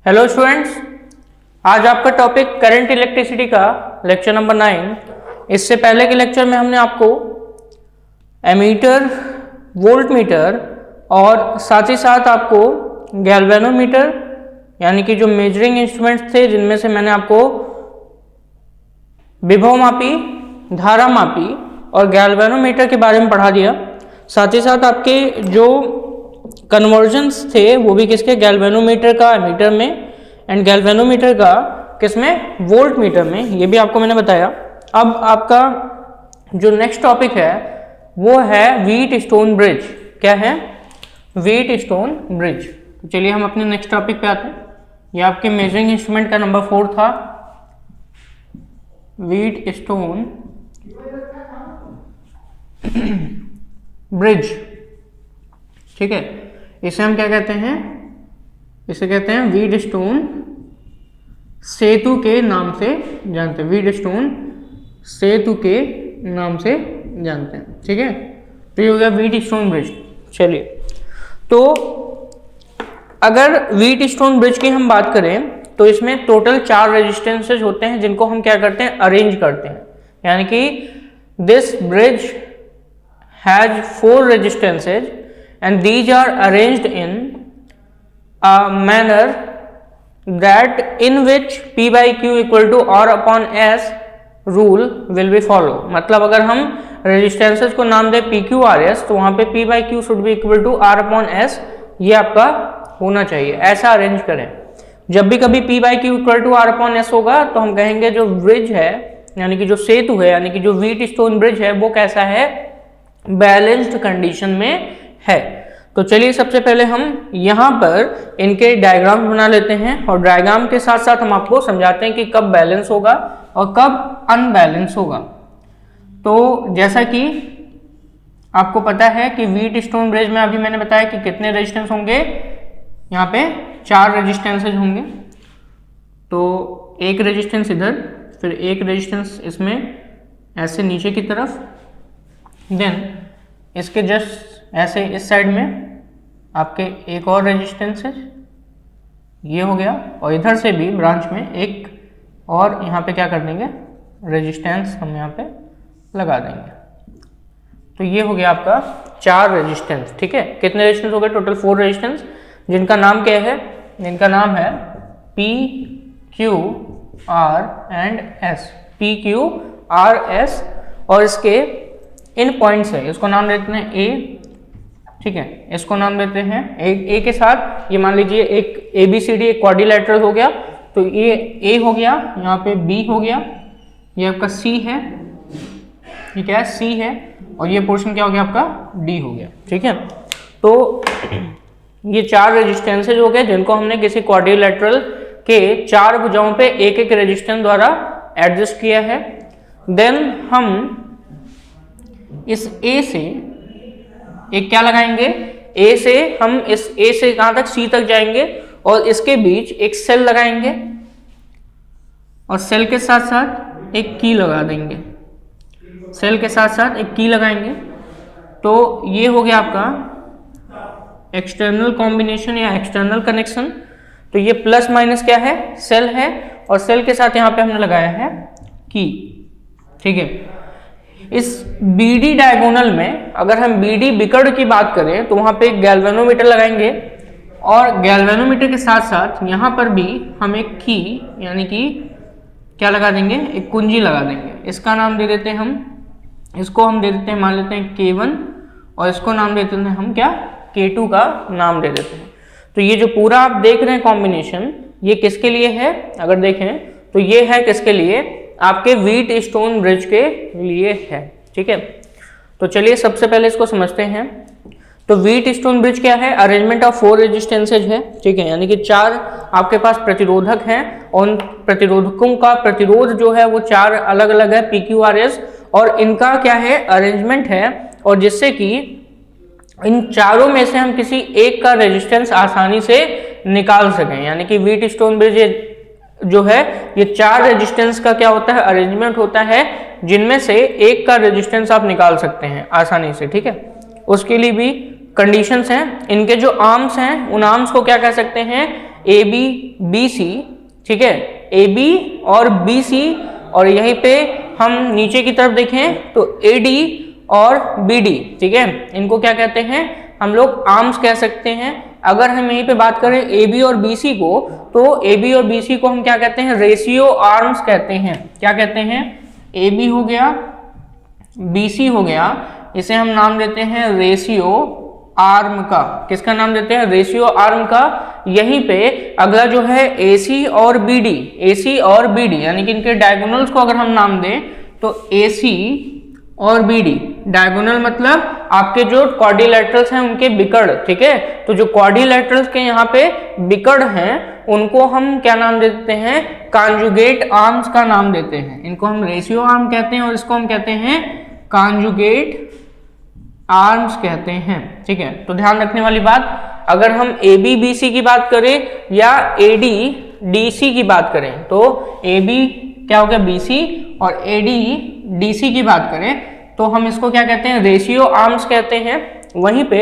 Hello students, आज आपका topic current electricity का लेक्चर नंबर 9। इससे पहले के लेक्चर में हमने आपको एमीटर, वोल्ट मीटर और साथ ही साथ आपको गैल्वेनोमीटर यानी कि जो मेजरिंग इंस्ट्रूमेंट्स थे जिनमें से मैंने आपको विभव मापी, धारा मापी और गैल्वेनोमीटर के बारे में पढ़ा दिया। साथ ही साथ आपके जो कन्वर्जन्स थे वो भी किसके, गैल्वेनोमीटर का एमीटर में एंड गैल्वेनोमीटर का किसमें, वोल्ट मीटर में, ये भी आपको मैंने बताया। अब आपका जो नेक्स्ट टॉपिक है वो है व्हीट स्टोन ब्रिज। क्या है? Wheat stone bridge. तो चलिए हम अपने नेक्स्ट टॉपिक पे आते हैं। ये आपके मेजरिंग इंस्ट्रूमेंट का नंबर 4 था, व्हीट स्टोन ब्रिज। ठीक है, इसे हम क्या कहते हैं? इसे कहते हैं व्हीट स्टोन सेतु के नाम से जानते हैं। व्हीट स्टोन सेतु के नाम से जानते हैं। ठीक है, तो ये हो गया व्हीट स्टोन ब्रिज। चलिए, तो अगर व्हीट स्टोन ब्रिज की हम बात करें तो इसमें टोटल 4 रेजिस्टेंसेज होते हैं जिनको हम क्या करते हैं, अरेंज करते हैं। यानी कि this bridge has 4 resistances and these are arranged in a manner that in which P by Q equal to R upon S rule will be follow। मतलब अगर हम रेजिस्टेंसेस को नाम दें PQRS तो वहां पे P by Q should be equal to R upon S, ये आपका होना चाहिए। ऐसा अरेंज करें। जब भी कभी P by Q equal to R upon S होगा तो हम कहेंगे जो ब्रिज है यानी कि जो सेतु है यानी कि जो व्हीट स्टोन ब्रिज है वो कैसा है, बैलेंस्ड कंडीशन में है। तो चलिए सबसे पहले हम यहाँ पर इनके डायग्राम बना लेते हैं और डायग्राम के साथ साथ हम आपको समझाते हैं कि कब बैलेंस होगा और कब अनबैलेंस होगा। तो जैसा कि आपको पता है कि व्हीट स्टोन ब्रिज में अभी मैंने बताया कि कितने रेजिस्टेंस होंगे, यहाँ पे 4 रेजिस्टेंसेज होंगे। तो एक रेजिस्टेंस इधर, फिर एक रेजिस्टेंस इसमें ऐसे नीचे की तरफ, देन इसके जस्ट ऐसे इस साइड में आपके एक और रेजिस्टेंस है, ये हो गया। और इधर से भी ब्रांच में एक और यहाँ पे क्या कर देंगे, रेजिस्टेंस हम यहाँ पे लगा देंगे। तो ये हो गया आपका 4 रेजिस्टेंस। ठीक है, कितने रेजिस्टेंस हो गए? टोटल 4 रेजिस्टेंस, जिनका नाम क्या है? जिनका नाम है P, Q, R and S। P, Q, R, S और इसके इन पॉइंट्स है, इसको नाम देते हैं A। ठीक है, इसको नाम देते हैं ए के साथ। ये मान लीजिए एक ABCD एक क्वाड्रिलेटरल हो गया, तो ये A हो गया, यहाँ पे B हो गया, ये आपका C है, ये क्या है, C है, और ये पोर्शन क्या हो गया आपका, D हो गया। ठीक है, तो ये 4 रेजिस्टेंसेज हो गए जिनको हमने किसी क्वाड्रिलेटरल के 4 भुजाओं पे एक एक रेजिस्टेंस द्वारा एडजस्ट किया है। देन हम इस A से एक क्या लगाएंगे, A से हम इस A से कहां तक, C तक जाएंगे और इसके बीच एक सेल लगाएंगे और सेल के साथ साथ एक की लगा देंगे। सेल के साथ साथ एक की लगाएंगे। तो ये हो गया आपका एक्सटर्नल कॉम्बिनेशन या एक्सटर्नल कनेक्शन। तो ये प्लस माइनस क्या है, सेल है, और सेल के साथ यहाँ पे हमने लगाया है की। ठीक है, इस BD डायगोनल में अगर हम BD बिकर्ड की बात करें तो वहां पे एक गैल्वेनोमीटर लगाएंगे और गैल्वेनोमीटर के साथ साथ यहाँ पर भी हम एक की यानी कि क्या लगा देंगे, एक कुंजी लगा देंगे। इसका नाम दे देते हैं हम, इसको हम दे देते हैं, मान लेते हैं K1 और इसको नाम दे देते हैं हम क्या, K2 का नाम दे देते हैं। तो ये जो पूरा आप देख रहे हैं कॉम्बिनेशन, ये किसके लिए है? अगर देखें तो ये है किसके लिए, आपके व्हीट स्टोन ब्रिज के लिए है। ठीक है, तो चलिए सबसे पहले इसको समझते हैं। तो व्हीट स्टोन ब्रिज क्या है? अरेंजमेंट ऑफ 4 रेजिस्टेंसेज है। ठीक है, यानी कि 4 आपके पास प्रतिरोधक हैं और उन प्रतिरोधकों का प्रतिरोध जो है वो 4 अलग अलग है, PQRS, और इनका क्या है, अरेंजमेंट है, और जिससे कि इन चारों में से हम किसी एक का रेजिस्टेंस आसानी से निकाल सकें। यानी कि व्हीट स्टोन ब्रिज जो है ये 4 रेजिस्टेंस का क्या होता है, अरेंजमेंट होता है, जिनमें से एक का रेजिस्टेंस आप निकाल सकते हैं आसानी से। ठीक है, उसके लिए भी कंडीशंस हैं। इनके जो आर्म्स हैं उन आर्म्स को क्या कह सकते हैं, ए बी बी सी, ठीक है, ए बी और बी सी, और यहीं पे हम नीचे की तरफ देखें तो ए डी और बी डी, ठीक है, इनको क्या कहते हैं हम लोग आर्म्स कह सकते हैं। अगर हम यहीं पे बात करें ए बी और बी सी को, तो ए बी और बी सी को हम क्या कहते हैं, रेशियो आर्म्स कहते हैं। क्या कहते हैं, ए बी हो गया, बी सी हो गया, इसे हम नाम देते हैं रेशियो आर्म का। किसका नाम देते हैं, रेशियो आर्म का। यहीं पे अगला जो है ए सी और बी डी, ए सी और बी डी यानी कि इनके डायगोनल्स को अगर हम नाम दें तो ए सी और बी डी, डायगोनल मतलब आपके जो क्वाड्रिलेटरल्स हैं उनके बिकड़, ठीक है, तो जो क्वाड्रिलेटरल्स के यहाँ पे बिकड़ हैं उनको हम क्या नाम देते हैं, कॉन्जुगेट आर्म्स का नाम देते हैं। इनको हम रेशियो आर्म कहते हैं और इसको हम कहते हैं कॉन्जुगेट आर्म्स कहते हैं, ठीक है। तो ध्यान रखने वाली बात, अगर हम ए बी बी सी की बात करें या ए डी डी सी की बात करें, तो ए बी क्या हो गया बी सी और ए डी डी सी की बात करें तो हम इसको क्या कहते हैं, रेशियो आर्म्स कहते हैं। वहीं पे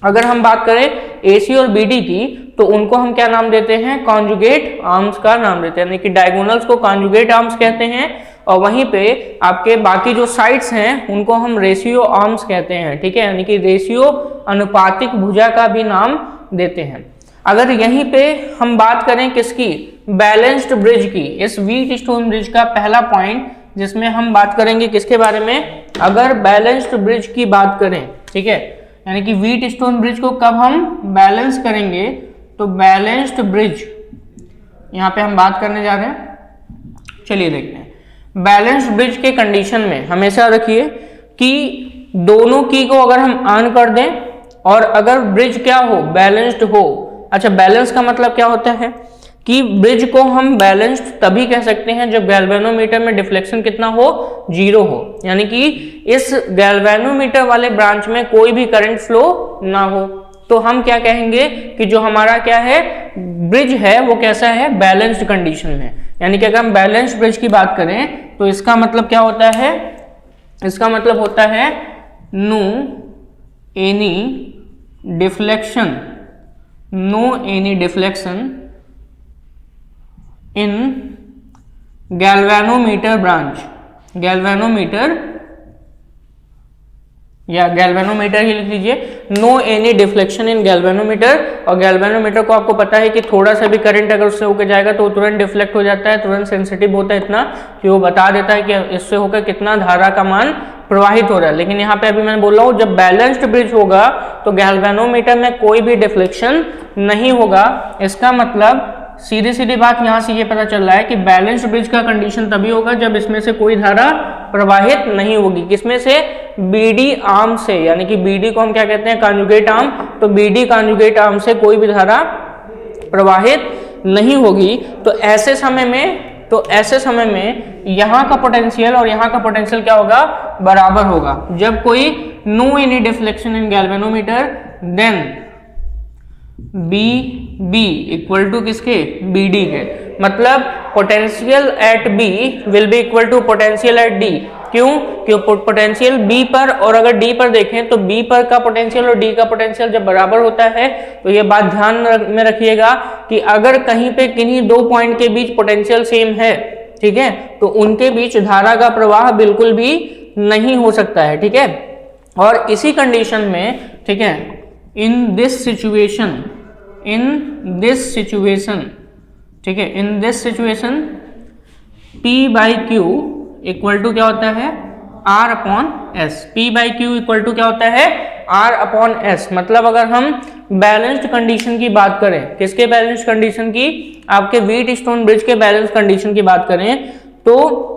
अगर हम बात करें ए सी और बी डी की तो उनको हम क्या नाम देते हैं, कॉन्जुगेट आर्म्स का नाम देते हैं, यानी कि डायगोनल्स को कॉन्जुगेट आर्म्स कहते हैं। और वहीं पे आपके बाकी जो साइड्स हैं उनको हम रेशियो आर्म्स कहते हैं, ठीक है, यानी कि रेशियो अनुपातिक भुजा का भी नाम देते हैं। अगर यहीं पे हम बात करें किसकी, बैलेंस्ड ब्रिज की, इस व्हीट स्टोन ब्रिज का पहला पॉइंट जिसमें हम बात करेंगे किसके बारे में, अगर बैलेंस्ड ब्रिज की बात करें, ठीक है, यानी कि व्हीट स्टोन ब्रिज को कब हम बैलेंस करेंगे, तो बैलेंस्ड ब्रिज यहाँ पे हम बात करने जा रहे हैं। चलिए देखते हैं, बैलेंस्ड ब्रिज के कंडीशन में हमेशा रखिए कि दोनों की को अगर हम ऑन कर दें और अगर ब्रिज क्या हो, बैलेंस्ड हो। अच्छा, बैलेंस का मतलब क्या होता है कि ब्रिज को हम बैलेंस्ड तभी कह सकते हैं जब गैल्वेनोमीटर में डिफ्लेक्शन कितना हो, 0 हो, यानी कि इस गैल्वेनोमीटर वाले ब्रांच में कोई भी करंट फ्लो ना हो। तो हम क्या कहेंगे कि जो हमारा क्या है ब्रिज है वो कैसा है, बैलेंस्ड कंडीशन में। यानी कि अगर हम बैलेंस्ड ब्रिज की बात करें तो इसका मतलब क्या होता है, इसका मतलब होता है no any deflection, no any deflection in galvanometer branch, galvanometer या गैल्वेनोमीटर ही लिख लीजिए, no any deflection in galvanometer. और गैल्वेनोमीटर को आपको पता है कि थोड़ा सा भी करंट अगर उससे होकर जाएगा तो वो तुरंत डिफ्लेक्ट हो जाता है, तुरंत सेंसिटिव होता है इतना कि वो बता देता है कि इससे होकर कितना धारा का मान प्रवाहित हो रहा है। लेकिन यहाँ पे अभी मैं बोल रहा हूँ जब बैलेंस्ड ब्रिज होगा तो गैल्वेनोमीटर में कोई भी डिफ्लेक्शन नहीं होगा। इसका मतलब सीधी सीधी बात यहाँ से ये पता चल रहा है कि बैलेंस्ड ब्रिज का कंडीशन तभी होगा जब इसमें से कोई धारा प्रवाहित नहीं होगी। किसमें से, बीडी आर्म से, यानी कि बीडी को हम क्या कहते हैं, कॉन्जुगेट आर्म। तो बीडी कॉन्जुगेट आर्म से कोई भी धारा प्रवाहित नहीं होगी। तो ऐसे समय में यहाँ का पोटेंशियल और यहाँ का पोटेंशियल क्या होगा, बराबर होगा। जब कोई no any deflection in galvanometer then B B equal to किसके, बी डी के, मतलब potential at B will be equal to potential at D. क्यों, क्योंकि पोटेंशियल बी पर और अगर डी पर देखें तो बी पर का पोटेंशियल और डी का पोटेंशियल जब बराबर होता है तो ये बात ध्यान में रखिएगा कि अगर कहीं पे किन्हीं दो पॉइंट के बीच पोटेंशियल सेम है, ठीक है, तो उनके बीच धारा का प्रवाह बिल्कुल भी नहीं हो सकता है, ठीक है। और इसी कंडीशन में, ठीक है, इन दिस सिचुएशन, ठीक है, in this situation P by Q equal to क्या होता है, R upon S। P by Q equal to क्या होता है, R अपॉन S। मतलब अगर हम बैलेंस्ड कंडीशन की बात करें, किसके बैलेंस्ड कंडीशन की, आपके व्हीट स्टोन ब्रिज के बैलेंस कंडीशन की बात करें, तो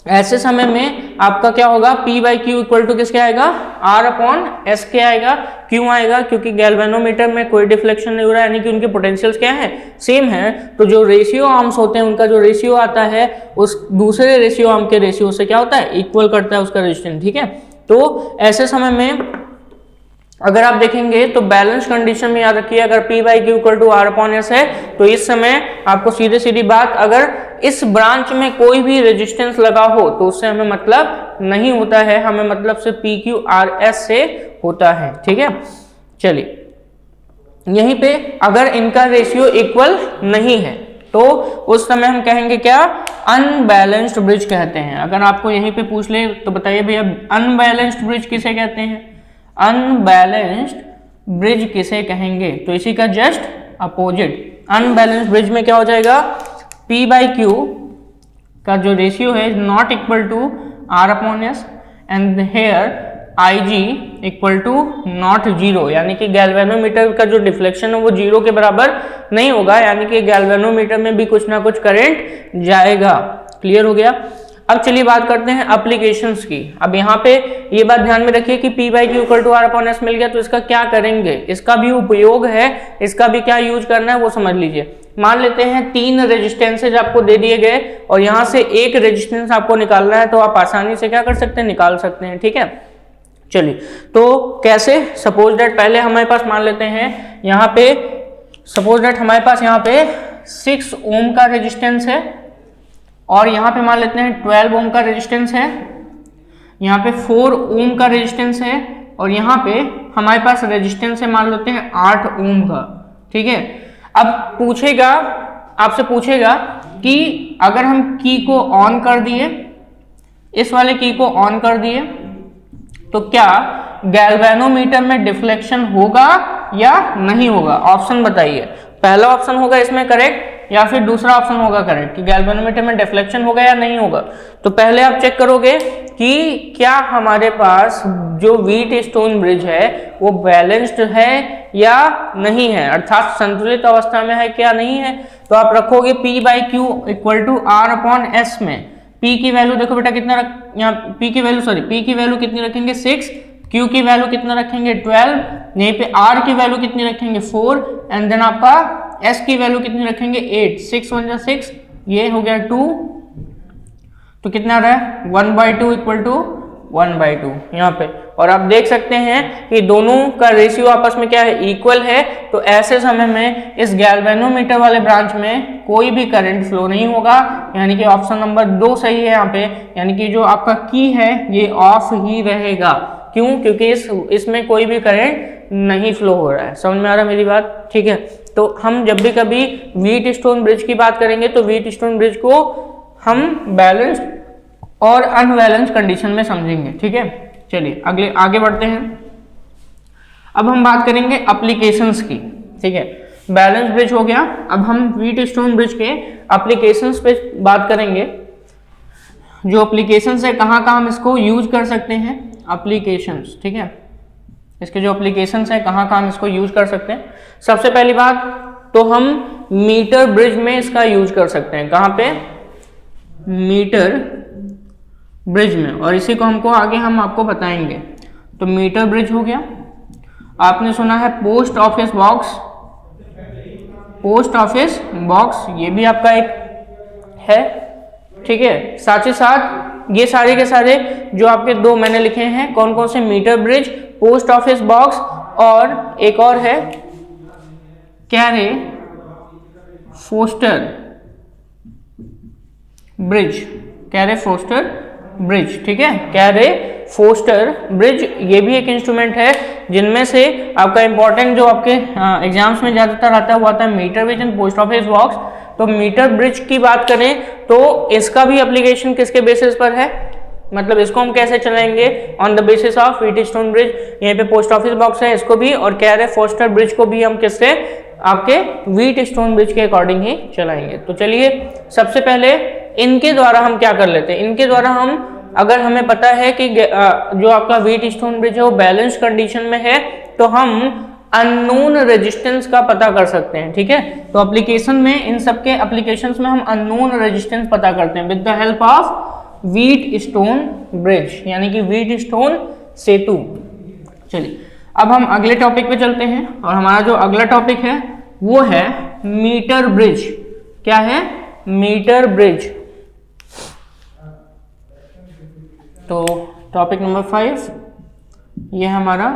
ऐसे समय में आपका क्या होगा, P by Q equal to किसके आएगा, R अपॉन S के आएगा। क्यों आएगा, क्योंकि गैल्वेनोमीटर में कोई डिफ्लेक्शन नहीं हो रहा है, यानी कि उनके पोटेंशियल्स क्या है, सेम है। तो जो रेशियो आर्म्स होते हैं उनका जो रेशियो आता है उस दूसरे रेशियो आर्म के रेशियो से क्या होता है, इक्वल करता है उसका रेजिस्टेंस, ठीक है। तो ऐसे समय में अगर आप देखेंगे तो बैलेंस कंडीशन में याद रखिए, अगर P by Q equal to R upon S है तो इस समय आपको सीधे सीधी बात, अगर इस ब्रांच में कोई भी रेजिस्टेंस लगा हो तो उससे हमें मतलब नहीं होता है, हमें मतलब सिर्फ PQRS से होता है, ठीक है। चलिए यहीं पे अगर इनका रेशियो इक्वल नहीं है तो उस समय हम कहेंगे क्या, अनबैलेंस्ड ब्रिज कहते हैं। अगर आपको यहीं पे पूछ ले तो बताइए भैया अनबैलेंस्ड ब्रिज किसे कहते हैं, अनबैलेंस्ड ब्रिज किसे कहेंगे, तो इसी का जस्ट अपोजिट। अनबैलेंस्ड ब्रिज में क्या हो जाएगा, P/Q का जो रेशियो है not equal to R/S and here IG equal to not zero, यानी कि गैल्वेनोमीटर का जो डिफ्लेक्शन है वो जीरो के बराबर नहीं होगा, यानी कि गैल्वेनोमीटर में भी कुछ ना कुछ करंट जाएगा। क्लियर हो गया। अब चलिए बात करते हैं एप्लीकेशंस की। अब यहाँ पे ये बात ध्यान में रखिए कि P/Q इक्वल टू R/S मिल गया तो इसका क्या करेंगे, इसका भी उपयोग है, इसका भी क्या यूज करना है वो समझ लीजिए। मान लेते हैं 3 रेजिस्टेंसेज आपको दे दिए गए और यहाँ से एक रेजिस्टेंस आपको निकालना है, तो आप आसानी से क्या कर सकते हैं, निकाल सकते हैं। ठीक है, चलिए तो कैसे, सपोज दैट पहले हमारे पास मान लेते हैं यहाँ पे, सपोज दैट हमारे पास यहाँ पे 6 ओम का रेजिस्टेंस है और यहाँ पे मान लेते हैं 12 ओम का रेजिस्टेंस है, यहाँ पे 4 ओम का रेजिस्टेंस है और यहाँ पे हमारे पास रेजिस्टेंस है मान लेते हैं 8 ओम का। ठीक है, अब पूछेगा, आपसे पूछेगा कि अगर हम की को ऑन कर दिए, इस वाले की को ऑन कर दिए, तो क्या गैल्वेनोमीटर में डिफ्लेक्शन होगा या नहीं होगा, ऑप्शन बताइए। पहला ऑप्शन होगा इसमें करेक्ट या फिर दूसरा ऑप्शन होगा करेक्ट कि गैल्वेनोमीटर में डिफ्लेक्शन होगा या नहीं होगा। तो पहले आप चेक करोगे कि क्या हमारे पास जो व्हीटस्टोन ब्रिज है वो बैलेंस्ड है या नहीं है, अर्थात संतुलित अवस्था में है क्या नहीं है। तो आप रखोगे P/Q इक्वल टू R/S में P की वैल्यू देखो बेटा कितना यहाँ P की वैल्यू कितनी रखेंगे 6, Q की वैल्यू कितना रखेंगे 12, यहीं पे R की वैल्यू कितनी रखेंगे 4 एंड देन आपका S की वैल्यू कितनी रखेंगे 8, 6 1 जा 6, ये हो गया 2, तो कितना रहा है 1/2 इक्वल टू 1/2 यहाँ पे। और आप देख सकते हैं कि दोनों का रेशियो आपस में क्या है, इक्वल है। तो ऐसे समय में इस गैल्वेनोमीटर वाले ब्रांच में कोई भी करंट फ्लो नहीं होगा, यानी कि ऑप्शन नंबर 2 सही है यहाँ पे, यानी कि जो आपका की है ये ऑफ ही रहेगा। क्यों, क्योंकि इसमें कोई भी करंट नहीं फ्लो हो रहा है। समझ में आ रहा है मेरी बात। ठीक है, तो हम जब भी कभी व्हीटस्टोन ब्रिज की बात करेंगे तो व्हीटस्टोन ब्रिज को हम बैलेंस्ड और अनबैलेंस्ड कंडीशन में समझेंगे। ठीक है, चलिए आगे बढ़ते हैं। अब हम बात करेंगे एप्लीकेशंस की। ठीक है, बैलेंस ब्रिज हो गया, अब हम व्हीटस्टोन ब्रिज के एप्लीकेशंस पे बात करेंगे। जो एप्लीकेशंस है कहाँ हम इसको यूज कर सकते हैं, एप्लीकेशंस। ठीक है, इसके जो एप्लीकेशंस है कहाँ हम इसको यूज कर सकते हैं। सबसे पहली बात तो हम मीटर ब्रिज में इसका यूज कर सकते हैं। कहाँ पे, मीटर ब्रिज में, और इसी को हम आपको बताएंगे। तो मीटर ब्रिज हो गया। आपने सुना है post office box, post office box ये भी आपका एक है। ठीक है, साथ ही साथ ये सारे के सारे जो आपके 2 मैंने लिखे हैं कौन कौन से, meter bridge, post office box और एक और है Carey Foster bridge, Carey Foster bridge. ठीक है, कैरे फोस्टर ब्रिज ये भी एक इंस्ट्रूमेंट है जिनमें से आपका इंपॉर्टेंट जो आपके एग्जाम्स में ज्यादातर आता है वो आता है metre bridge and post office box. तो मीटर ब्रिज की बात करें तो इसका भी एप्लीकेशन किसके बेसिस पर है, मतलब इसको हम कैसे चलाएंगे, on the basis of Wheatstone bridge. यहाँ पे पोस्ट ऑफिस बॉक्स है, इसको भी, और कैरे फोस्टर ब्रिज को भी हम किससे, आपके व्हीटस्टोन ब्रिज के अकॉर्डिंग ही चलाएंगे। तो चलिए सबसे पहले इनके द्वारा हम क्या कर लेते हैं, इनके द्वारा हम, अगर हमें पता है कि जो आपका व्हीटस्टोन ब्रिज है वो बैलेंस कंडीशन में है तो हम अननोन रेजिस्टेंस का पता कर सकते हैं। ठीक है, तो एप्लीकेशन में, इन सब के एप्लीकेशंस में हम अननोन रेजिस्टेंस पता करते हैं with the help of Wheatstone bridge, यानी कि व्हीटस्टोन सेतु। चलिए अब हम अगले टॉपिक पे चलते हैं और हमारा जो अगला टॉपिक है वो है मीटर ब्रिज। क्या है, मीटर ब्रिज। तो टॉपिक नंबर 5 ये हमारा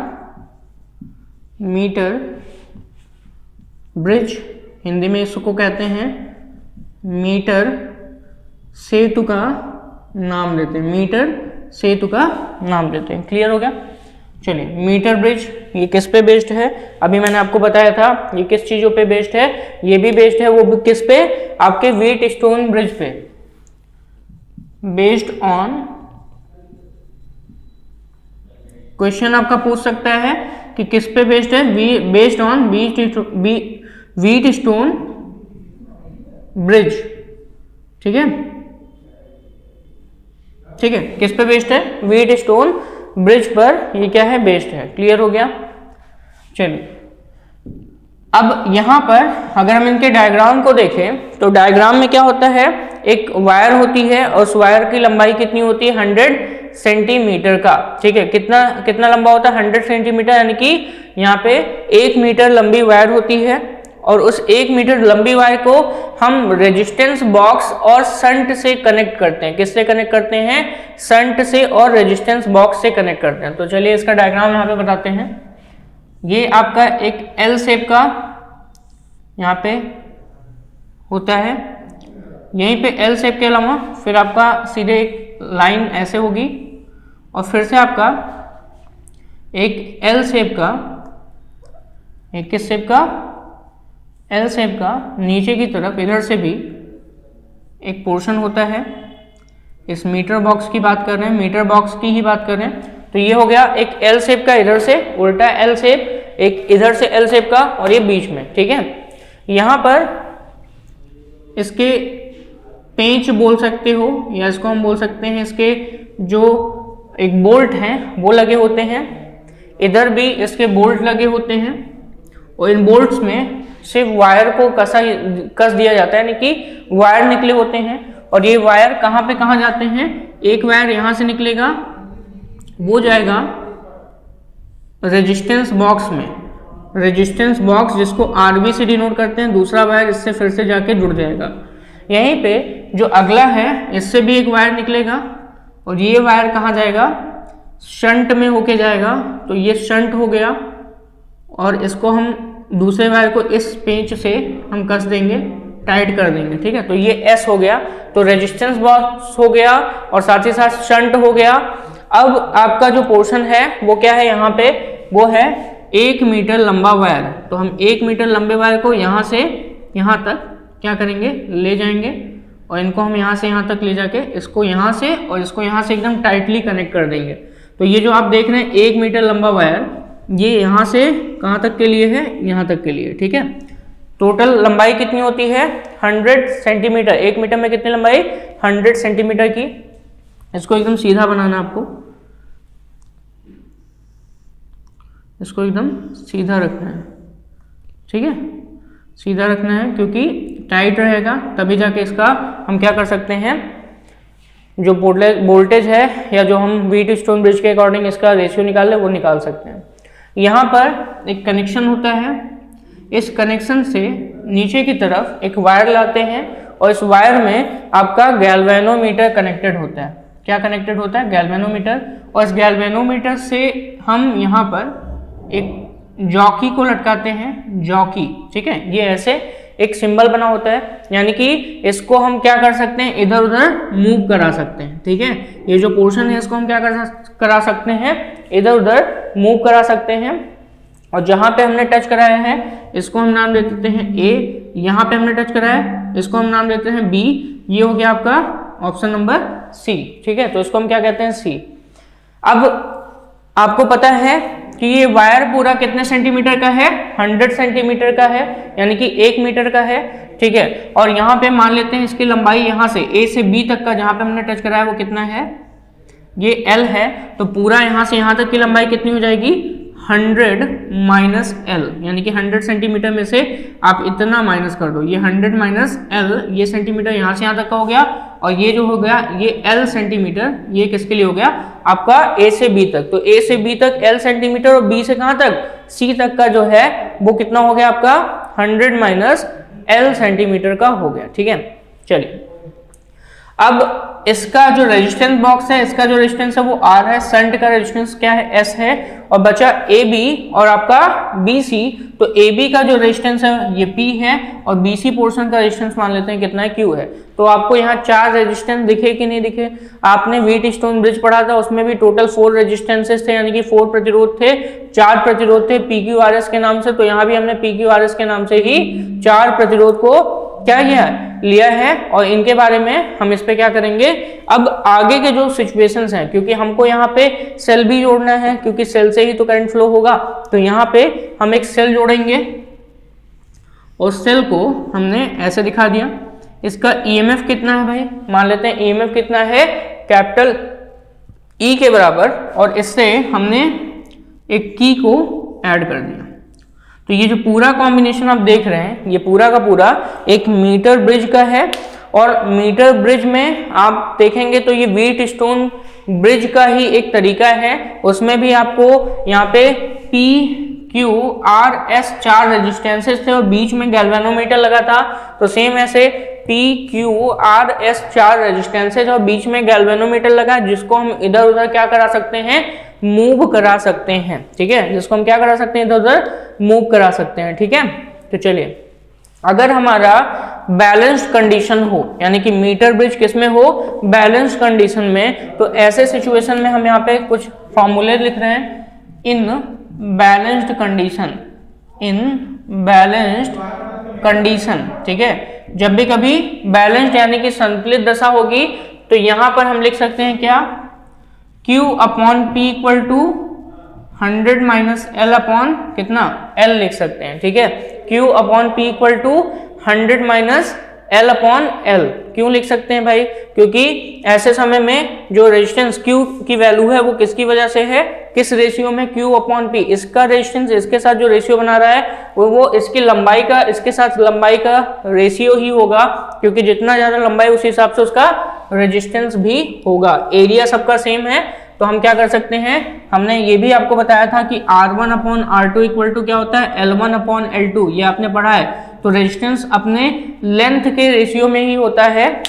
मीटर ब्रिज, हिंदी में इसको कहते हैं मीटर सेतु का नाम देते हैं, मीटर सेतु का नाम देते हैं। क्लियर हो गया। चलिए, मीटर ब्रिज ये किस पे बेस्ड है? अभी मैंने आपको बताया था ये किस चीजों पे बेस्ड है, ये भी बेस्ड है, वो भी किस पे? आपके व्हीट स्टोन ब्रिज पे, बेस्ड ऑन, क्वेश्चन आपका पूछ सकता है कि किस पे बेस्ड है? Based on wheat stone bridge, ठीक है, ठीक है, किस पे बेस्ड है? व्हीट स्टोन ब्रिज पर ये क्या है? बेस्ड है। क्लियर हो गया? चलिए, अब यहां पर अगर हम इनके डायग्राम को देखें तो डायग्राम में क्या होता है? एक वायर होती है और उस वायर की लंबाई कितनी होती है? 100 सेंटीमीटर का, ठीक है। कितना कितना लंबा होता है? 100 सेंटीमीटर, यानी कि यहाँ पे 1 मीटर लंबी वायर होती है और उस 1 मीटर लंबी वायर को हम रेजिस्टेंस बॉक्स और शंट से कनेक्ट करते हैं। किससे कनेक्ट करते हैं? शंट से और रेजिस्टेंस बॉक्स से कनेक्ट करते हैं। तो चलिए इसका डायग्राम यहाँ पे बताते हैं। ये आपका एक एल शेप का यहाँ पे होता है, यहीं पे एल शेप के अलावा फिर आपका सीधे एक लाइन ऐसे होगी और फिर से आपका एक एल शेप का, एक किस शेप का? एल शेप का नीचे की तरफ इधर से भी एक पोर्शन होता है। इस मीटर बॉक्स की बात कर रहे हैं, मीटर बॉक्स की ही बात कर रहे हैं। तो ये हो गया एक एल शेप का, इधर से उल्टा एल शेप, एक इधर से एल शेप का और ये बीच में, ठीक है। यहाँ पर इसके पेंच बोल सकते हो या इसको हम बोल सकते हैं इसके जो एक बोल्ट हैं वो लगे होते हैं, इधर भी इसके बोल्ट लगे होते हैं और इन बोल्ट्स में सिर्फ वायर को कस दिया जाता है, यानी कि वायर निकले होते हैं। और ये वायर कहाँ पे कहाँ जाते हैं? एक वायर यहाँ से निकलेगा, वो जाएगा रेजिस्टेंस बॉक्स में, रेजिस्टेंस बॉक्स जिसको आरबी से डिनोट करते हैं। दूसरा वायर इससे फिर से जाके जुड़ जाएगा। यहीं पे जो अगला है इससे भी एक वायर निकलेगा और ये वायर कहाँ जाएगा? शंट में होके जाएगा। तो ये शंट हो गया और इसको हम दूसरे वायर को इस पेंच से हम कस देंगे, टाइट कर देंगे, ठीक है। तो ये एस हो गया, तो रेजिस्टेंस बॉक्स हो गया और साथ ही साथ शंट हो गया। अब आपका जो पोर्शन है वो क्या है यहाँ पे? वो है 1 मीटर लंबा वायर। तो हम 1 मीटर लंबे वायर को यहाँ से यहाँ तक क्या करेंगे? ले जाएंगे और इनको हम यहाँ से यहाँ तक ले जाके इसको यहाँ से और इसको यहाँ से एकदम टाइटली कनेक्ट कर देंगे। तो ये जो आप देख रहे हैं 1 मीटर लंबा वायर, ये यहाँ से कहाँ तक के लिए है? यहाँ तक के लिए, ठीक है। टोटल लंबाई कितनी होती है? 100 सेंटीमीटर। 1 मीटर में कितनी लंबाई? 100 सेंटीमीटर की। इसको एकदम सीधा बनाना आपको, इसको एकदम सीधा रखना है, ठीक है, सीधा रखना है क्योंकि टाइट रहेगा तभी जाके इसका हम क्या कर सकते हैं, जो वोल्टेज है या जो हम व्हीट स्टोन ब्रिज के अकॉर्डिंग इसका रेशियो निकाल ले वो निकाल सकते हैं। यहाँ पर एक कनेक्शन होता है, इस कनेक्शन से नीचे की तरफ एक वायर लाते हैं और इस वायर में आपका गैल्वेनोमीटर कनेक्टेड होता है। क्या कनेक्टेड होता है? गैल्वेनोमीटर। और इस गैल्वेनोमीटर से हम यहाँ पर एक जॉकी को लटकाते हैं, जॉकी, ठीक है। ये ऐसे एक सिंबल बना होता है, यानी कि इसको हम क्या कर सकते हैं? इधर उधर मूव करा सकते हैं, ठीक है। ये जो पोर्शन है इसको हम क्या करा सकते हैं? इधर उधर मूव करा सकते हैं। और जहां पे हमने टच कराया है इसको हम नाम दे देते हैं ए, यहाँ पे हमने टच कराया है इसको हम नाम देते हैं बी। ये हो गया आपका ऑप्शन नंबर सी, ठीक है। तो इसको हम क्या कहते हैं? सी। अब आपको पता है कि ये वायर पूरा कितने सेंटीमीटर का है? 100 सेंटीमीटर का है, यानी कि 1 मीटर का है, ठीक है। और यहाँ पे मान लेते हैं इसकी लंबाई यहाँ से ए से बी तक का जहाँ पे हमने टच कराया वो कितना है? ये एल है। तो पूरा यहाँ से यहाँ तक की लंबाई कितनी हो जाएगी? 100 माइनस एल, यानी कि 100 सेंटीमीटर में से आप इतना माइनस कर दो। ये 100 माइनस एल, ये सेंटीमीटर यहाँ से यहाँ तक का हो गया और ये जो हो गया ये एल सेंटीमीटर, ये किसके लिए हो गया? आपका ए से बी तक। तो ए से बी तक एल सेंटीमीटर और बी से कहाँ तक? सी तक का जो है वो कितना हो गया आपका? 100 माइनस एल सेंटीमीटर का हो गया, ठीक है। चलिए अब इसका जो रेजिस्टेंस बॉक्स है, इसका जो रेजिस्टेंस है वो R है, शंट का रेजिस्टेंस क्या है, S है, और बचा AB और आपका BC। तो AB का जो रेजिस्टेंस है ये P है और BC पोर्शन का रेजिस्टेंस मान लेते हैं कितना है, Q है। तो आपको यहाँ 4 रेजिस्टेंस दिखे कि नहीं दिखे? आपने व्हीटस्टोन ब्रिज पढ़ा था, उसमें भी टोटल 4 रेजिस्टेंसेस थे, यानी कि 4 प्रतिरोध थे, 4 प्रतिरोध थे PQRS के नाम से। तो यहाँ भी हमने PQRS के नाम से ही 4 प्रतिरोध को क्या किया लिया है, और इनके बारे में हम इस पे क्या करेंगे अब आगे के जो सिचुएशंस हैं, क्योंकि हमको यहाँ पे सेल भी जोड़ना है, क्योंकि सेल से ही तो करंट फ्लो होगा। तो यहाँ पे हम एक सेल जोड़ेंगे और सेल को हमने ऐसे दिखा दिया। इसका EMF कितना है भाई, मान लेते हैं EMF कितना है, कैपिटल E के बराबर, और इससे हमने एक की को ऐड कर दिया। तो ये जो पूरा कॉम्बिनेशन आप देख रहे हैं, ये पूरा का पूरा एक मीटर ब्रिज का है। और मीटर ब्रिज में आप देखेंगे तो ये व्हीटस्टोन ब्रिज का ही एक तरीका है। उसमें भी आपको यहाँ पे PQRS 4 रेजिस्टेंसेस थे और बीच में गैल्वेनोमीटर लगा था। तो सेम ऐसे PQRS 4 रेजिस्टेंसेस और बीच में गैल्वेनोमीटर लगा, जिसको हम इधर उधर क्या करा सकते हैं, मूव करा सकते हैं। ठीक है, जिसको हम क्या करा सकते हैं, इधर उधर मूव करा सकते हैं। ठीक है, तो चलिए, अगर हमारा बैलेंस्ड कंडीशन हो, यानी कि मीटर ब्रिज किसमें हो, बैलेंस्ड कंडीशन में, तो ऐसे सिचुएशन में हम यहाँ पे कुछ फॉर्मूले लिख रहे हैं। इन बैलेंस्ड कंडीशन, इन बैलेंस्ड कंडीशन, ठीक है, जब भी कभी बैलेंस्ड यानी कि संतुलित दशा होगी, तो यहां पर हम लिख सकते हैं क्या, Q upon P equal to 100 minus L upon कितना, L लिख सकते हैं। ठीक है, Q upon P equal to 100 minus L upon L क्यों लिख सकते हैं भाई, क्योंकि ऐसे समय में जो रेजिस्टेंस Q की वैल्यू है वो किसकी वजह से है, किस रेशियो में, Q अपॉन P। इसका रेजिस्टेंस इसके साथ जो रेशियो बना रहा है वो इसकी लंबाई का, इसके साथ लंबाई का रेशियो ही होगा, क्योंकि जितना ज्यादा लंबाई उस हिसाब से उसका रेजिस्टेंस भी होगा। एरिया सबका सेम है, तो हम क्या कर सकते हैं, हमने ये भी आपको बताया था कि R1 upon R2 equal to क्या होता है, L1 अपॉन L2, ये आपने पढ़ा है। तो रेजिस्टेंस अपने लेंथ के रेशियो में ही होता है,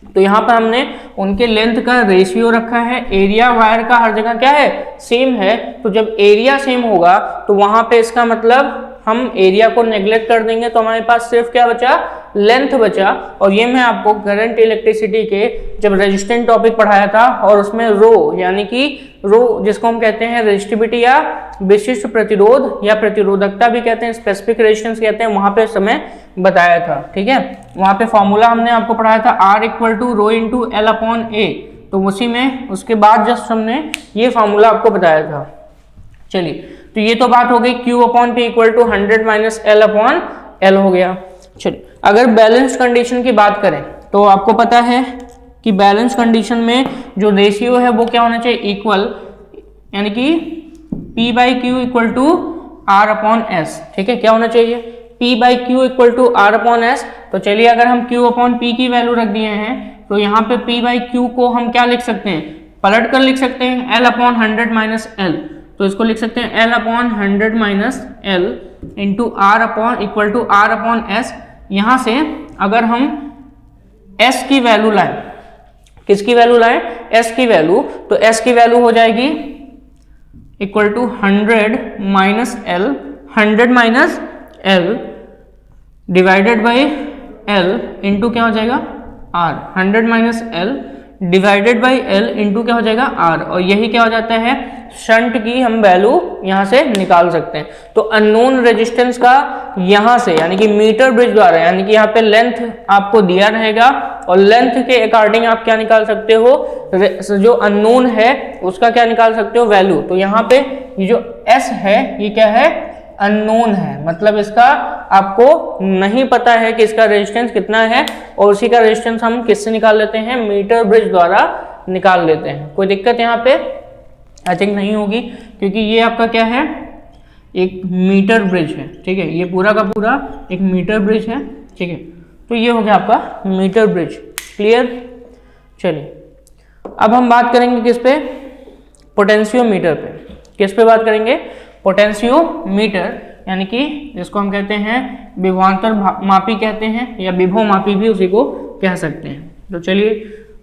तो यहाँ पर हमने उनके लेंथ का रेशियो रखा है। एरिया वायर का हर जगह क्या है, सेम है। तो जब एरिया सेम होगा तो वहां पे इसका मतलब हम एरिया को नेग्लेक्ट कर देंगे, तो हमारे पास सिर्फ क्या बचा, लेंथ बचा। और ये मैं आपको करंट इलेक्ट्रिसिटी के जब रेजिस्टेंट टॉपिक पढ़ाया था, और उसमें रो यानी कि रो जिसको हम कहते हैं रेजिस्टिविटी या विशिष्ट प्रतिरोध या प्रतिरोधकता भी कहते हैं, स्पेसिफिक रेजिस्टेंस कहते हैं, वहां पे समय बताया था। ठीक है, वहां पे फॉर्मूला हमने आपको पढ़ाया था R equal to rho into L upon A। तो उसी में उसके बाद जस्ट हमने ये फॉर्मूला आपको बताया था। चलिए, तो ये तो बात हो गई Q upon P equal to 100 minus L upon L हो गया। चलिए, अगर बैलेंस्ड कंडीशन की बात करें तो आपको पता है कि बैलेंस कंडीशन में जो रेशियो है वो क्या होना चाहिए, इक्वल, यानी कि P by Q equal to R upon S। ठीक है, क्या होना चाहिए, P by Q equal to R upon S। तो चलिए, अगर हम Q अपॉन P की वैल्यू रख दिए हैं, तो यहाँ पे P बाई क्यू को हम क्या लिख सकते हैं, पलट कर लिख सकते हैं, L अपॉन 100 माइनस L। तो इसको लिख सकते हैं L upon 100 minus L into R upon equal to R upon S। यहाँ से अगर हम S की वैल्यू लाएं, किसकी वैल्यू लाएं, S की वैल्यू, तो S की वैल्यू हो जाएगी equal to 100 minus L, 100 minus L divided by L into क्या हो जाएगा R, 100 minus L divided by L into क्या हो जाएगा R। और यही क्या हो जाता है, शंट की हम वैल्यू यहाँ से निकाल सकते हैं। तो अननोन रेजिस्टेंस का यहाँ से, यानी कि मीटर ब्रिज द्वारा, यानी कि यहाँ पे लेंथ आपको दिया रहेगा और लेंथ के अकॉर्डिंग आप क्या निकाल सकते हो, जो अननोन है उसका क्या निकाल सकते हो, वैल्यू। तो यहाँ पे ये जो S है ये क्या है, अननोन है, मतलब इसका आपको नहीं पता है कि इसका रेजिस्टेंस कितना है, और उसी का रेजिस्टेंस हम किससे निकाल लेते हैं, मीटर ब्रिज द्वारा निकाल लेते हैं। कोई दिक्कत यहाँ पे आई थिंक नहीं होगी, क्योंकि ये आपका क्या है, एक मीटर ब्रिज है। ठीक है, ये पूरा का पूरा एक मीटर ब्रिज है। ठीक है, तो ये हो गया आपका मीटर ब्रिज। क्लियर। चलिए, अब हम बात करेंगे किस पे, पोटेंशियोमीटर पे। किस पे बात करेंगे, पोटेंशियोमीटर, यानी कि जिसको हम कहते हैं विभवांतर मापी कहते हैं, या विभव मापी भी उसी को कह सकते हैं। तो चलिए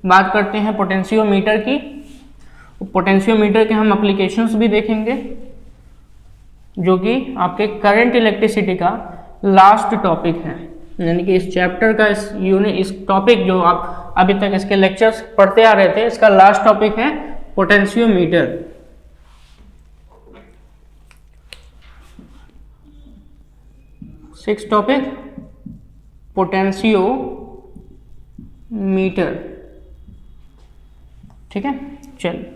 बात करते हैं पोटेंशियोमीटर की। पोटेंशियोमीटर के हम एप्लीकेशंस भी देखेंगे, जो कि आपके करंट इलेक्ट्रिसिटी का लास्ट टॉपिक है, यानी कि इस चैप्टर का इस टॉपिक जो आप अभी तक इसके लेक्चर्स पढ़ते आ रहे थे, इसका लास्ट टॉपिक है पोटेंशियोमीटर। सिक्स टॉपिक पोटेंशियोमीटर, ठीक है। चलिए,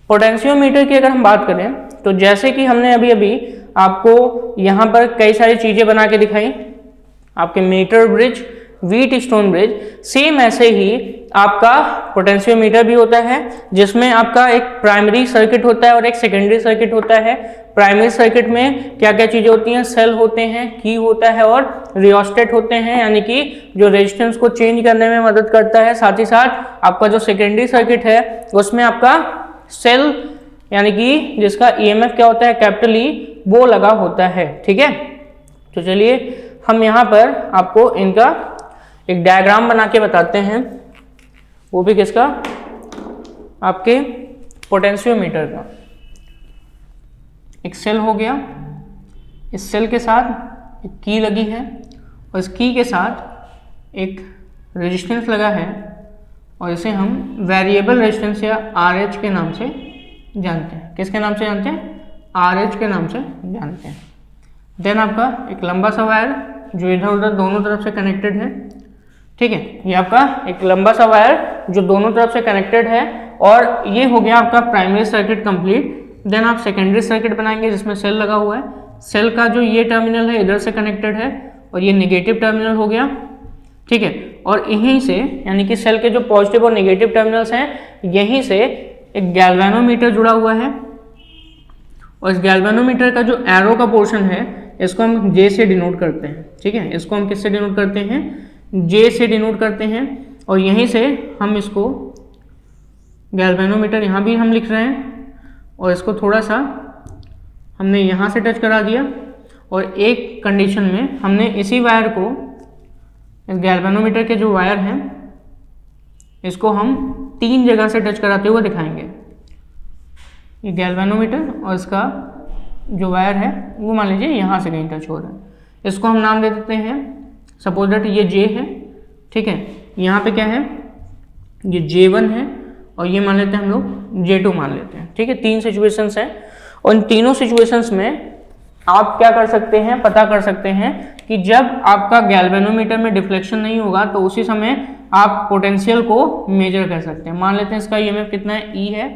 पोटेंशियोमीटर की अगर हम बात करें तो जैसे कि हमने अभी अभी आपको यहाँ पर कई सारी चीजें बना के दिखाई, आपके metre bridge, Wheatstone bridge, same ऐसे ही आपका पोटेंशियोमीटर भी होता है, जिसमें आपका एक प्राइमरी सर्किट होता है और एक सेकेंडरी सर्किट होता है। प्राइमरी सर्किट में क्या क्या चीजें होती हैं, सेल होते हैं, की होता है और रियोस्टेट होते हैं, यानी कि जो रेजिस्टेंस को चेंज करने में मदद करता है। साथ ही साथ आपका जो सेकेंडरी सर्किट है उसमें आपका सेल, यानी कि जिसका ईएमएफ क्या होता है, कैपिटल ई, वो लगा होता है, ठीक है। तो चलिए हम यहाँ पर आपको इनका एक डायग्राम बना के बताते हैं, वो भी किसका, आपके पोटेंशियोमीटर का। एक सेल हो गया, इस सेल के साथ एक की लगी है और इस की के साथ एक रेजिस्टेंस लगा है, और इसे हम वेरिएबल रेजिस्टेंस या RH के नाम से जानते हैं। किसके नाम से जानते हैं, RH के नाम से जानते हैं। देन आपका एक लंबा सा वायर जो इधर उधर दोनों तरफ से कनेक्टेड है, ठीक है। ये आपका एक लंबा सा वायर जो दोनों तरफ से कनेक्टेड है, और ये हो गया आपका प्राइमरी सर्किट कंप्लीट। देन आप सेकेंडरी सर्किट बनाएंगे जिसमें सेल लगा हुआ है। सेल का जो ये टर्मिनल है इधर से कनेक्टेड है और ये नेगेटिव टर्मिनल हो गया, ठीक है। और यहीं से, यानी कि सेल के जो पॉजिटिव और नेगेटिव टर्मिनल्स हैं, यहीं से एक गैल्वेनोमीटर जुड़ा हुआ है, और इस गैल्वेनोमीटर का जो एरो का पोर्शन है इसको हम J से डिनोट करते हैं, ठीक है। इसको हम किससे डिनोट करते हैं, J से डिनोट करते हैं। और यहीं से हम इसको गैल्वेनोमीटर यहाँ भी हम लिख रहे हैं, और इसको थोड़ा सा हमने यहाँ से टच करा दिया, और एक कंडीशन में हमने इसी वायर को, इस गैल्वेनोमीटर के जो वायर हैं इसको हम 3 जगह से टच कराते हुए दिखाएंगे। ये गैल्वेनोमीटर और इसका जो वायर है वो मान लीजिए यहाँ से कहीं टच हो रहा है, इसको हम नाम दे देते हैं, सपोज दैट ये J है, ठीक है। यहाँ पे क्या है, ये J1 है, और ये मान लेते हैं हम लोग J2 मान लेते हैं, ठीक है। 3 सिचुएशंस हैं, और इन तीनों सिचुएशंस में आप क्या कर सकते हैं, पता कर सकते हैं कि जब आपका गैल्वेनोमीटर में डिफ्लेक्शन नहीं होगा तो उसी समय आप पोटेंशियल को मेजर कर सकते हैं। मान लेते हैं इसका ईएमएफ कितना है, E है।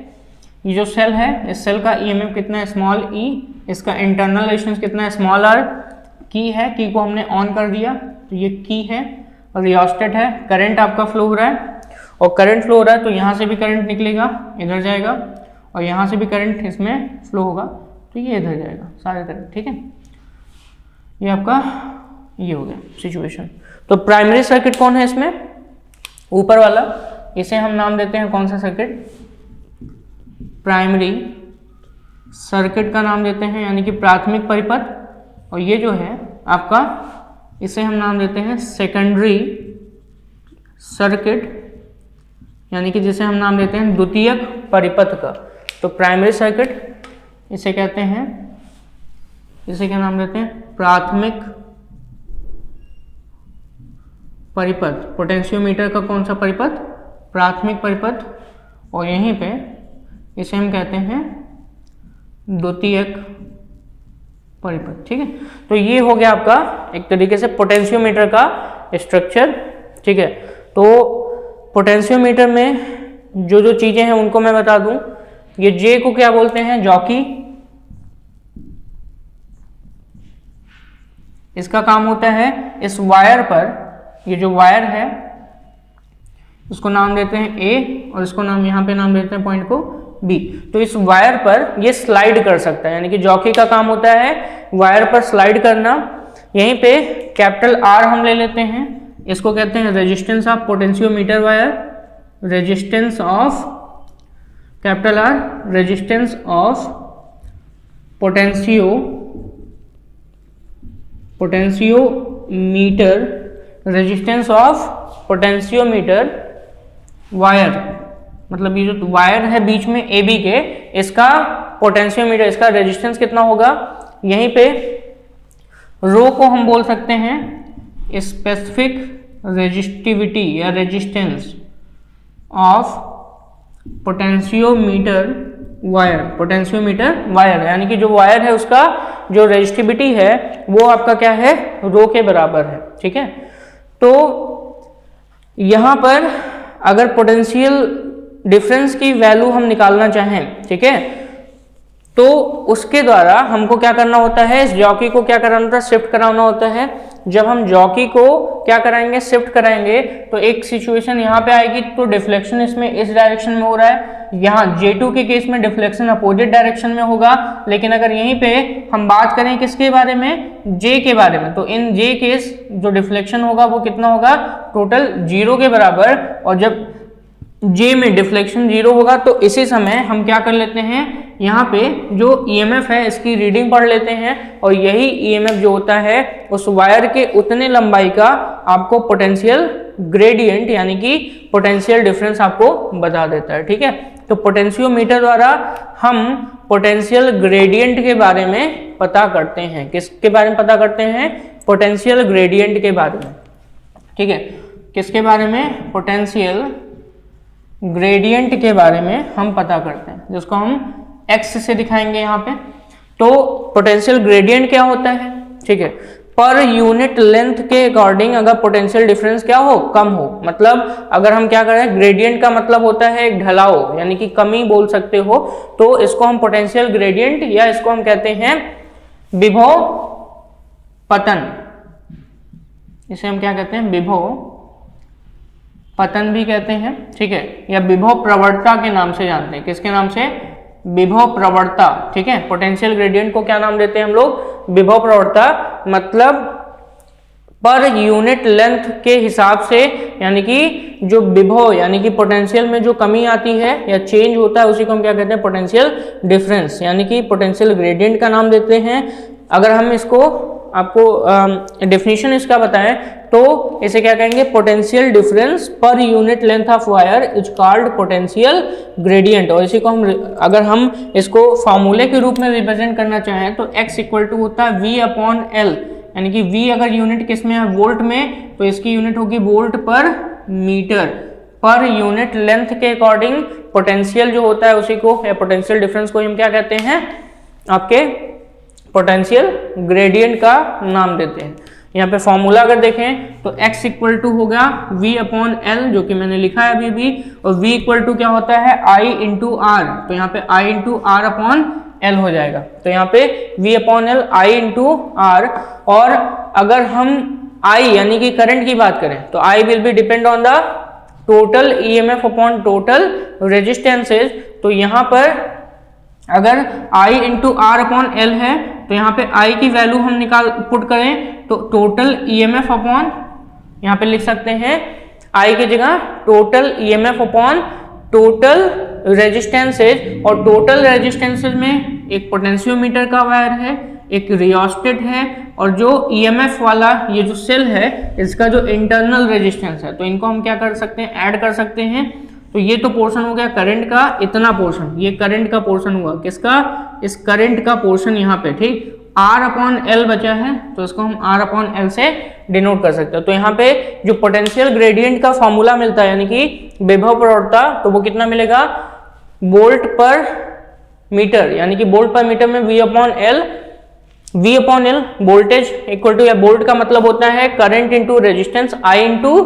ये जो सेल है, इस सेल का ईएमएफ कितना है, स्मॉल e, इसका इंटरनल रेजिस्टेंस कितना है, स्मॉल r। की है, की को हमने ऑन कर दिया तो ये की है, और रियोस्टेट है। करंट आपका फ्लो हो रहा है, और करंट फ्लो हो रहा है तो यहाँ से भी करंट निकलेगा, इधर जाएगा, और यहाँ से भी करंट इसमें फ्लो होगा तो ये इधर जाएगा, सारे करंट, ठीक है। ये आपका ये हो गया सिचुएशन। तो प्राइमरी सर्किट कौन है इसमें, ऊपर वाला, इसे हम नाम देते हैं कौन सा सर्किट, प्राइमरी सर्किट का नाम देते हैं, यानी कि प्राथमिक परिपथ। और ये जो है आपका, इसे हम नाम देते हैं सेकेंडरी सर्किट, यानी कि जिसे हम नाम देते हैं द्वितीयक परिपथ का। तो प्राइमरी सर्किट इसे कहते हैं, इसे क्या नाम देते हैं, प्राथमिक परिपथ। पोटेंशियोमीटर का कौन सा परिपथ, प्राथमिक परिपथ। और यहीं पे इसे हम कहते हैं द्वितीयक परिपथ, ठीक है। तो ये हो गया आपका एक तरीके से पोटेंशियोमीटर का स्ट्रक्चर, ठीक है। तो पोटेंशियोमीटर में जो जो चीजें हैं उनको मैं बता दूं। ये J को क्या बोलते हैं, जॉकी। इसका काम होता है इस वायर पर, ये जो वायर है उसको नाम देते हैं A, और इसको नाम यहाँ पे नाम देते हैं पॉइंट को B। तो इस वायर पर ये स्लाइड कर सकता है, यानी कि जॉकी का काम होता है वायर पर स्लाइड करना। यहीं पे कैपिटल R हम ले लेते हैं, इसको कहते हैं resistance of potentiometer wire, resistance of capital R, resistance of potentiometer, resistance of potentiometer wire, मतलब ये जो वायर है बीच में ए बी के, इसका पोटेंशियोमीटर, इसका रेजिस्टेंस कितना होगा, यहीं पे रो को हम बोल सकते हैं स्पेसिफिक रेजिस्टिविटी या resistance of potentiometer wire, potentiometer wire, यानी कि जो वायर है उसका जो रेजिस्टिविटी है वो आपका क्या है, रो के बराबर है। ठीक है, तो यहां पर अगर पोटेंशियल डिफरेंस की वैल्यू हम निकालना चाहें, ठीक है, तो उसके द्वारा हमको क्या करना होता है, इस जॉकी को क्या कराना होता है, शिफ्ट कराना होता है। जब हम जॉकी को क्या कराएंगे, शिफ्ट कराएंगे, तो एक सिचुएशन यहाँ पे आएगी, तो डिफ्लेक्शन इसमें इस डायरेक्शन में हो रहा है, यहाँ J2 के केस में डिफ्लेक्शन अपोजिट डायरेक्शन में होगा। लेकिन अगर यहीं पे हम बात करें किसके बारे में, J के बारे में, तो इन J केस जो डिफ्लेक्शन होगा वो कितना होगा, टोटल 0 के बराबर। और जब J में डिफ्लेक्शन 0 होगा तो इसी समय हम क्या कर लेते हैं, यहाँ पे जो EMF है इसकी रीडिंग पढ़ लेते हैं, और यही EMF जो होता है उस वायर के उतने लंबाई का आपको पोटेंशियल ग्रेडियंट यानी कि पोटेंशियल डिफरेंस आपको बता देता है। ठीक है, तो पोटेंशियोमीटर द्वारा हम पोटेंशियल ग्रेडियंट के बारे में पता करते हैं। किसके बारे में पता करते हैं, पोटेंशियल ग्रेडियंट के बारे में। ठीक है, किसके बारे में, पोटेंशियल ग्रेडियंट के बारे में हम पता करते हैं, जिसको हम एक्स से दिखाएंगे यहाँ पे। तो पोटेंशियल ग्रेडियंट क्या होता है, ठीक है, पर यूनिट लेंथ के अकॉर्डिंग अगर पोटेंशियल डिफरेंस क्या हो, कम हो, मतलब अगर हम क्या करें, ग्रेडियंट का मतलब होता है एक ढलाव यानी कि कमी बोल सकते हो, तो इसको हम पोटेंशियल ग्रेडियंट या इसको हम कहते हैं विभव पतन, इसे हम क्या कहते हैं, विभव पतन भी कहते हैं। ठीक है, या विभव प्रवणता के नाम से जानते हैं, किसके नाम से, विभव प्रवणता। ठीक है, पोटेंशियल ग्रेडियंट को क्या नाम देते हैं हम लोग, विभव प्रवणता, मतलब पर यूनिट लेंथ के हिसाब से, यानी कि जो विभव यानी कि पोटेंशियल में जो कमी आती है या चेंज होता है उसी को हम क्या कहते हैं, पोटेंशियल डिफरेंस, यानी कि पोटेंशियल ग्रेडियंट का नाम देते हैं। अगर हम इसको आपको डेफिनेशन इसका बताएं तो इसे क्या कहेंगे, potential difference per unit length of wire is called potential gradient. और इसी को हम अगर हम इसको फॉर्मूले के रूप में रिप्रेजेंट करना चाहें तो x इक्वल टू होता है V/L, यानी कि V अगर यूनिट किस में है, वोल्ट में, तो इसकी यूनिट होगी वोल्ट पर मीटर। पर यूनिट लेंथ के अकॉर्डिंग पोटेंशियल जो होता है उसी को या पोटेंशियल डिफरेंस को हम क्या कहते हैं, आपके पोटेंशियल ग्रेडियंट का नाम देते हैं। यहाँ पे फॉर्मूला अगर देखें तो x इक्वल टू होगा V/L, जो कि मैंने लिखा है अभी भी, और V इक्वल टू क्या होता है, I इंटू R, तो यहाँ पे I इंटू R/L हो जाएगा। तो यहाँ पे V/L I इंटू R, और अगर हम I यानी कि करंट की बात करें तो I will be depend on the total EMF upon total resistances. तो यहाँ पर अगर I इंटू R/L है तो यहाँ पे I की वैल्यू हम पुट करें तो टोटल EMF अपॉन, यहाँ पे लिख सकते हैं I की जगह total EMF upon total resistances, और टोटल रेजिस्टेंसेज में एक पोटेंशियोमीटर का वायर है, एक रियोस्टेट है, और जो EMF वाला ये जो सेल है इसका जो इंटरनल रेजिस्टेंस है, तो इनको हम क्या कर सकते हैं, ऐड कर सकते हैं। तो ये तो पोर्शन हो गया करंट का, इतना पोर्शन, ये करंट का पोर्शन हुआ, किसका, इस करंट का पोर्शन यहाँ पे, ठीक, R/L बचा है, तो इसको हम R/L से डिनोट कर सकते हैं। तो यहाँ पे जो पोटेंशियल ग्रेडियंट का फॉर्मूला मिलता है, यानी कि विभव प्रवणता, तो वो कितना मिलेगा, वोल्ट पर मीटर, यानी कि वोल्ट पर मीटर में V/L वोल्टेज इक्वल टू, या वोल्ट का मतलब होता है current into resistance, I into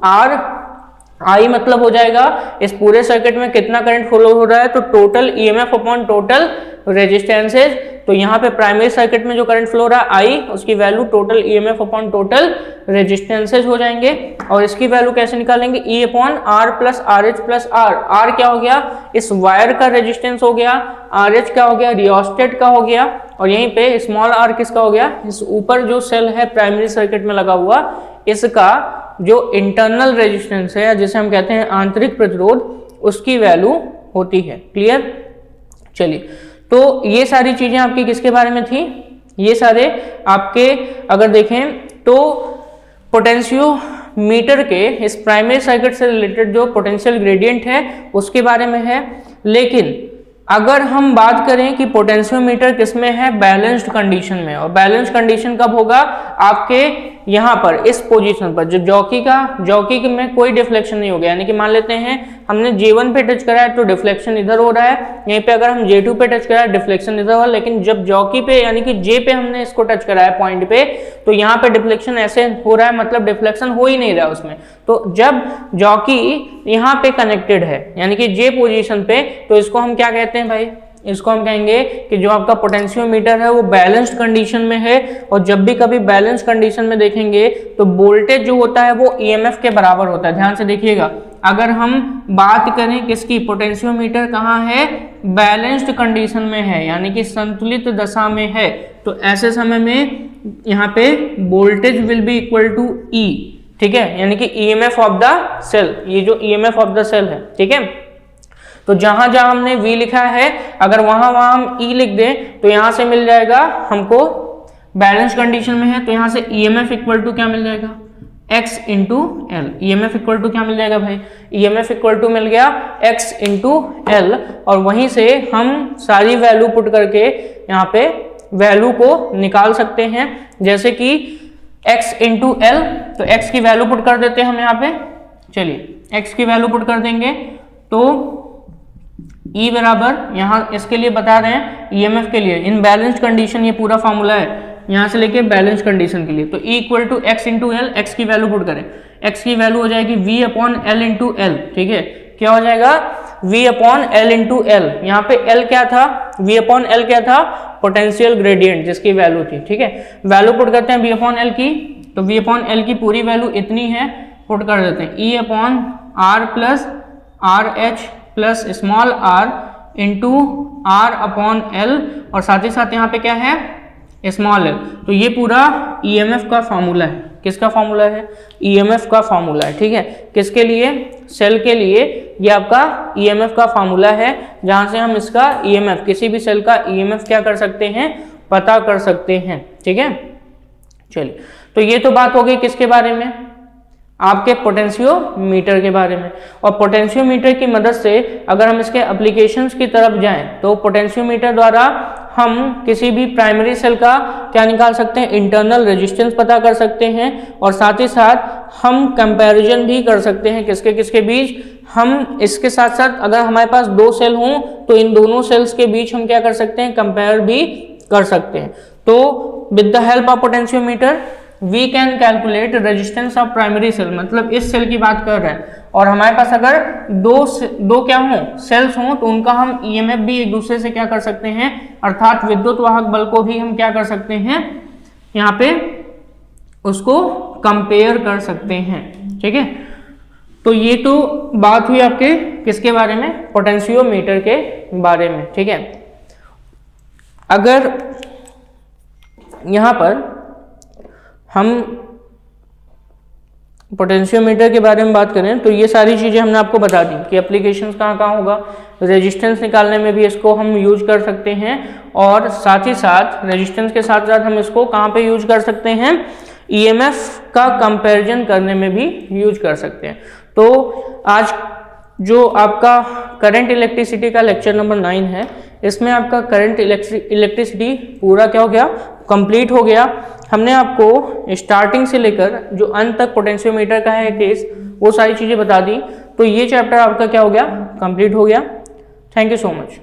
R, I मतलब हो जाएगा इस पूरे सर्किट में कितना करंट फ्लो हो रहा है, तो total EMF upon total resistances. तो यहाँ पे प्राइमरी सर्किट में जो करंट फ्लो हो रहा है I, उसकी value total EMF upon total resistances हो जाएंगे। और इसकी वैल्यू कैसे निकालेंगे, E upon R plus RH plus R। R क्या हो गया, इस वायर का रेजिस्टेंस हो गया, RH क्या हो गया, रियोस्टेट का हो गया, और यहीं पे स्मॉल r किसका हो गया, इस ऊपर जो सेल है प्राइमरी सर्किट में लगा हुआ, इसका जो इंटरनल रेजिस्टेंस है जिसे हम कहते हैं आंतरिक प्रतिरोध, उसकी वैल्यू होती है। क्लियर, चलिए, तो ये सारी चीजें आपकी किसके बारे में थी, ये सारे आपके अगर देखें तो मीटर के इस प्राइमरी सर्किट से रिलेटेड जो पोटेंशियल ग्रेडियंट है उसके बारे में है। लेकिन अगर हम बात करें कि पोटेंशियोमीटर किसमें है, बैलेंस्ड कंडीशन में, और बैलेंस्ड कंडीशन कब होगा, आपके यहाँ पर इस पोजीशन पर जो जॉकी में कोई डिफ्लेक्शन नहीं हो गया, यानी कि मान लेते हैं हमने J1 पे टच करा है तो डिफ्लेक्शन इधर हो रहा है, यहीं पे अगर हम J2 पे टच करा है डिफ्लेक्शन इधर हो रहा है, लेकिन जब जॉकी पे यानी कि J पे हमने इसको टच करा है पॉइंट पे, तो यहाँ पे डिफ्लेक्शन ऐसे हो रहा है, मतलब डिफ्लेक्शन हो ही नहीं रहा उसमें। तो जब जॉकी यहाँ पे कनेक्टेड है यानी कि J पोजीशन पे, तो इसको हम क्या कहते हैं भाई, इसको हम कहेंगे कि जो आपका पोटेंशियोमीटर है वो बैलेंस्ड कंडीशन में है। और जब भी कभी बैलेंस्ड कंडीशन में देखेंगे तो वोल्टेज जो होता है वो ईएमएफ के बराबर होता है। ध्यान से देखिएगा, अगर हम बात करें किसकी, पोटेंशियोमीटर कहाँ है, बैलेंस्ड कंडीशन में है यानी कि संतुलित दशा में है, तो ऐसे समय में यहाँ पे voltage will be equal to E, ठीक है, यानी कि ईएमएफ ऑफ द सेल, ये जो ईएमएफ ऑफ द सेल है, ठीक है। तो जहां जहां हमने V लिखा है अगर वहां हम E लिख दें तो यहां से मिल जाएगा हमको, बैलेंस कंडीशन में है तो यहां से EMF इक्वल टू क्या मिल जाएगा, X into L. EMF equal to क्या मिल जाएगा भाई, EMF इक्वल टू मिल गया X इंटू एल, और वहीं से हम सारी वैल्यू पुट करके यहाँ पे वैल्यू को निकाल सकते हैं, जैसे कि X इंटू एल, तो X की वैल्यू पुट कर देते हैं हम यहाँ पे, चलिए X की वैल्यू पुट कर देंगे तो E बराबर, यहाँ इसके लिए बता रहे हैं EMF के लिए इन बैलेंस्ड कंडीशन, ये पूरा फॉर्मूला है यहाँ से लेके बैलेंस कंडीशन के लिए, तो E equal to X into L, X की वैल्यू पुट करें, एक्स की वैल्यू हो जाएगी V upon L into L, ठीक है, क्या हो जाएगा V upon L into L, यहाँ पे L क्या था, V अपॉन एल क्या था, पोटेंशियल ग्रेडियंट जिसकी वैल्यू थी, ठीक है, वैल्यू पुट करते हैं V अपॉन एल की, तो V अपॉन एल की पूरी वैल्यू इतनी है, पुट कर देते हैं E upon R plus R H plus small r into R upon L, और साथ ही साथ यहाँ पे क्या है, स्मॉल एल। तो ये पूरा ईएमएफ का फॉर्मूला है, किसका फॉर्मूला है, ईएमएफ का फॉर्मूला है, ठीक है, किसके लिए, सेल के लिए, ये आपका ईएमएफ का फॉर्मूला है, जहां से हम इसका ईएमएफ, किसी भी सेल का ईएमएफ क्या कर सकते हैं, पता कर सकते हैं, ठीक है। चलिए, तो ये तो बात हो गई किसके बारे में, आपके पोटेंशियोमीटर के बारे में। और पोटेंशियोमीटर की मदद से अगर हम इसके एप्लीकेशंस की तरफ जाएं तो पोटेंशियोमीटर द्वारा हम किसी भी प्राइमरी सेल का क्या निकाल सकते हैं, इंटरनल रेजिस्टेंस पता कर सकते हैं, और साथ ही साथ हम कंपैरिजन भी कर सकते हैं किसके किसके बीच, हम इसके साथ साथ अगर हमारे पास दो सेल हों तो इन दोनों सेल्स के बीच हम क्या कर सकते हैं, कंपेयर भी कर सकते हैं। तो with the help of potentiometer we can calculate resistance of primary cell, मतलब इस सेल की बात कर रहे हैं, और हमारे पास अगर दो क्या हों, सेल्स हों, तो उनका हम ईएमएफ भी एक दूसरे से क्या कर सकते हैं, अर्थात विद्युत वाहक बल को भी हम क्या कर सकते हैं, यहाँ पे उसको कंपेयर कर सकते हैं, ठीक है। तो ये तो बात हुई आपके किसके बारे में, पोटेंशियोमीटर के बारे में, ठीक है। अगर यहाँ पर हम पोटेंशियोमीटर के बारे में बात करें तो ये सारी चीज़ें हमने आपको बता दी कि एप्लीकेशंस कहाँ कहाँ होगा, रेजिस्टेंस निकालने में भी इसको हम यूज कर सकते हैं, और साथ ही साथ रेजिस्टेंस के साथ साथ हम इसको कहाँ पे यूज कर सकते हैं, ईएमएफ का कंपैरिजन करने में भी यूज कर सकते हैं। तो आज जो आपका करंट इलेक्ट्रिसिटी का लेक्चर नंबर 9 है, इसमें आपका करंट इलेक्ट्रिसिटी पूरा क्या हो गया, कंप्लीट हो गया। हमने आपको स्टार्टिंग से लेकर जो अंत तक पोटेंशियोमीटर का है केस, वो सारी चीज़ें बता दी। तो ये चैप्टर आपका क्या हो गया, कंप्लीट हो गया। Thank you so much.